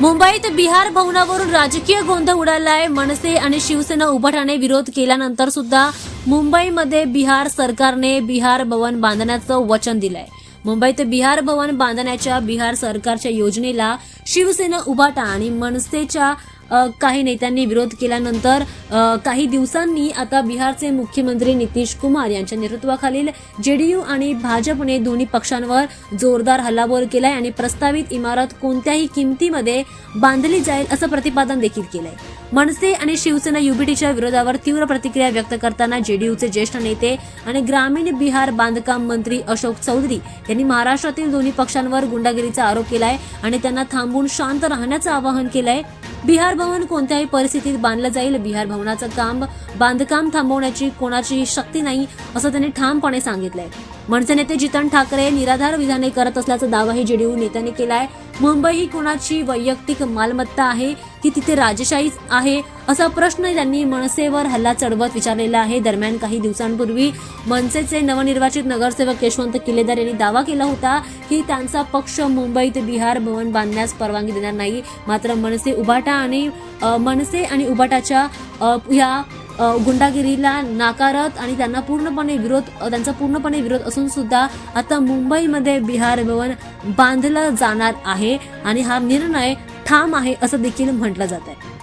मुंबईत बिहार भवनावरून राजकीय गोंधळ उडालाय। मनसे आणि शिवसेना उभाटाने विरोध केल्यानंतर सुद्धा मुंबईमध्ये बिहार सरकारने बिहार भवन बांधण्याचं वचन दिलंय। मुंबईत बिहार भवन बांधण्याच्या बिहार सरकारच्या योजनेला शिवसेना उभाटा आणि मनसेच्या काही नेत्यांनी विरोध केल्यानंतर काही दिवसांनी आता बिहारचे मुख्यमंत्री नितीश कुमार यांच्या नेतृत्वाखालील जेडीयू आणि भाजपने दोन्ही पक्षांवर जोरदार हल्लाबोल केलाय आणि प्रस्तावित इमारत कोणत्याही किमतीमध्ये बांधली जाईल असं प्रतिपादन देखील केलंय। मनसे आणि शिवसेना युबीटीच्या विरोधावर तीव्र प्रतिक्रिया व्यक्त करताना जेडीयूचे ज्येष्ठ नेते आणि ग्रामीण बिहार बांधकाम मंत्री अशोक चौधरी यांनी महाराष्ट्रातील दोन्ही पक्षांवर गुंडागिरीचा आरोप केलाय आणि त्यांना थांबून शांत राहण्याचं आवाहन केलंय। बिहार भवन कोणत्याही परिस्थितीत बांधलं जाईल। बिहार भवनाचं बांधकाम थांबवण्याची कोणाची शक्ती नाही असं त्यांनी ठामपणे सांगितलंय। मनसे नेते जितेंद्र ठाकरे निराधार विधाने करत असल्याचा दावाही जेडीयू नेत्यांनी केलाय। मुंबई ही कोणाची वैयक्तिक मालमत्ता आहे की तिथे राजेशाही आहे असा प्रश्न त्यांनी मनसेवर हल्ला चढवत विचारलेला आहे। दरम्यान काही दिवसांपूर्वी मनसेचे नवनिर्वाचित नगरसेवक यशवंत किल्लेदार यांनी दावा केला होता की त्यांचा पक्ष मुंबईत बिहार भवन बांधण्यास परवानगी देणार नाही। मात्र मनसे आणि उभाटाच्या या गुंडागिरीला नाकारत आणि त्यांचा पूर्णपणे विरोध असून सुद्धा आता मुंबईमध्ये बिहार भवन बांधलं जाणार आहे आणि हा निर्णय ठाम आहे असं देखील म्हटलं जात आहे।